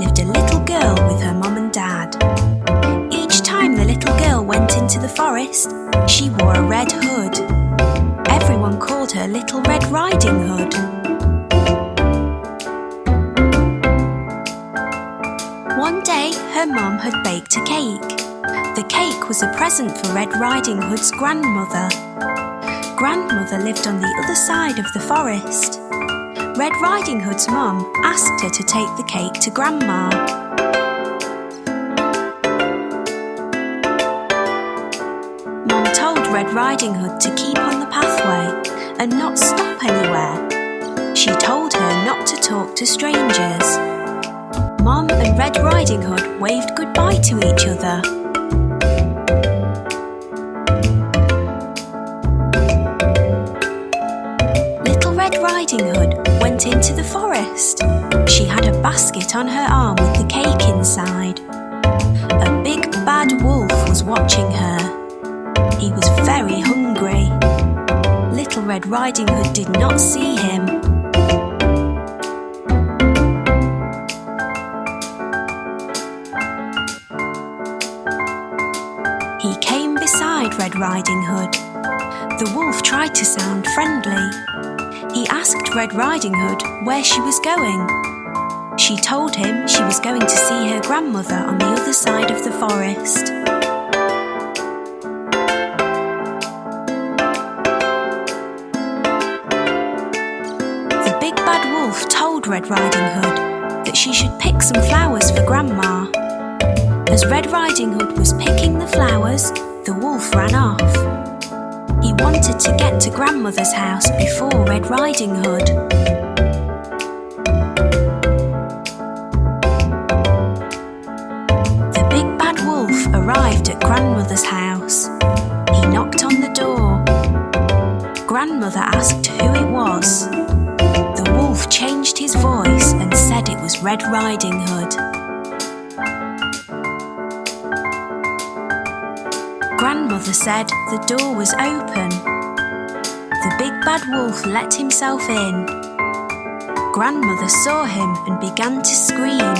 lived a little girl with her mum and dad. Each time the little girl went into the forest, she wore a red hood. Everyone called her Little Red Riding Hood. One day, her mum had baked a cake. The cake was a present for Red Riding Hood's grandmother. Grandmother lived on the other side of the forest. Red Riding Hood's mum asked her to take the cake to Grandma. Mum told Red Riding Hood to keep on the pathway and not stop anywhere. She told her not to talk to strangers. Mum and Red Riding Hood waved goodbye to each other. Little Red Riding Hood went into the forest. She had a basket on her arm with the cake inside. A big bad wolf was watching her. He was very hungry. Little Red Riding Hood did not see him. He came beside Red Riding Hood. The wolf tried to sound friendly. He asked Red Riding Hood where she was going. She told him she was going to see her grandmother on the other side of the forest. The big bad wolf told Red Riding Hood that she should pick some flowers for Grandma. As Red Riding Hood was picking the flowers, the wolf ran off. He wanted to get to Grandmother's house before Red Riding Hood. The big bad wolf arrived at Grandmother's house. He knocked on the door. Grandmother asked who it was. The wolf changed his voice and said it was Red Riding Hood. Grandmother said the door was open. The big bad wolf let himself in. Grandmother saw him and began to scream.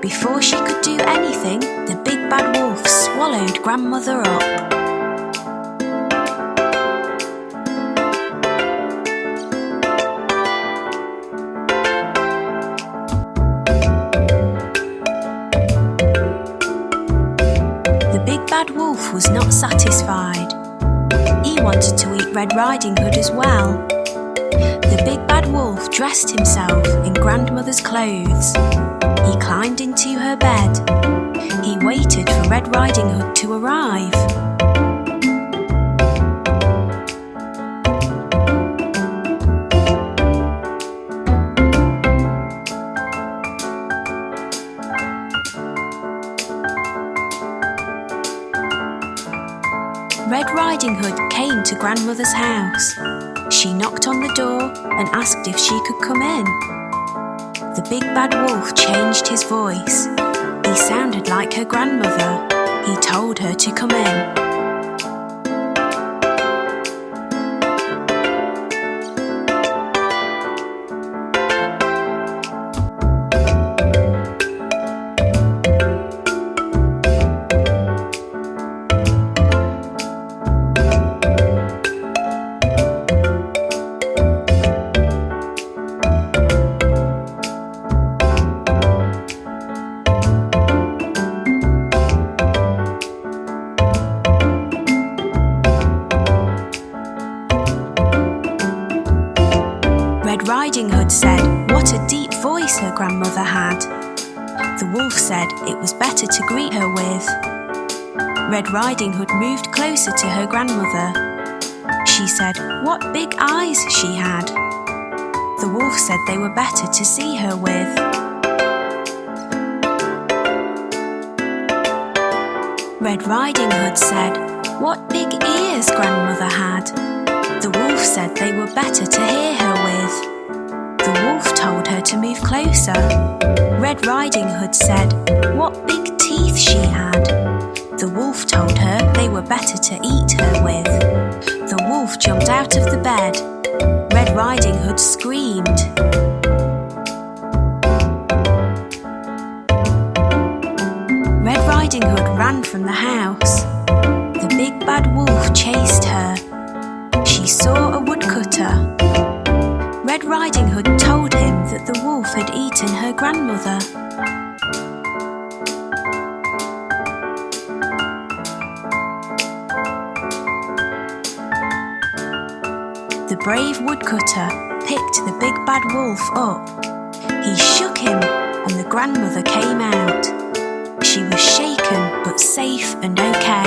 Before she could do anything, the big bad wolf swallowed Grandmother up. The big bad wolf was not satisfied. He wanted to eat Red Riding Hood as well. The big bad wolf dressed himself in Grandmother's clothes. He climbed into her bed. He waited for Red Riding Hood to arrive. Red Riding Hood came to Grandmother's house. She knocked on the door and asked if she could come in. The big bad wolf changed his voice. He sounded like her grandmother. He told her to come in. Red Riding Hood said what a deep voice her grandmother had. The wolf said it was better to greet her with. Red Riding Hood moved closer to her grandmother. She said what big eyes she had. The wolf said they were better to see her with. Red Riding Hood said what big ears grandmother had. The wolf said they were better to hear her with. The wolf told her to move closer. Red Riding Hood said what big teeth she had. The wolf told her they were better to eat her with. The wolf jumped out of the bed. Red Riding Hood screamed. Riding Hood ran from the house. The big bad wolf chased her. She saw a woodcutter. Red Riding Hood told him that the wolf had eaten her grandmother. The brave woodcutter picked the big bad wolf up. He shook him and the grandmother came out. She was shaken but safe and okay.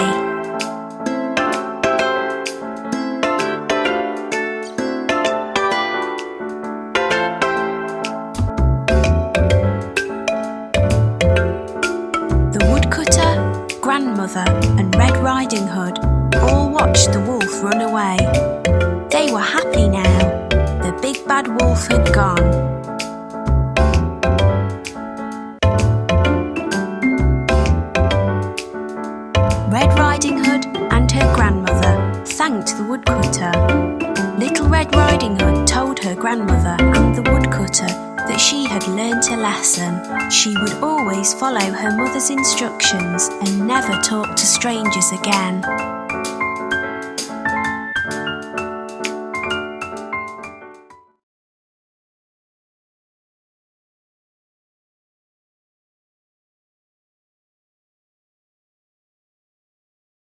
The woodcutter, grandmother and Red Riding Hood all watched the wolf run away. They were happy now. The big bad wolf had gone. Red Riding Hood and her grandmother thanked the woodcutter. Little Red Riding Hood told her grandmother and the woodcutter that she had learnt a lesson. She would always follow her mother's instructions and never talk to strangers again.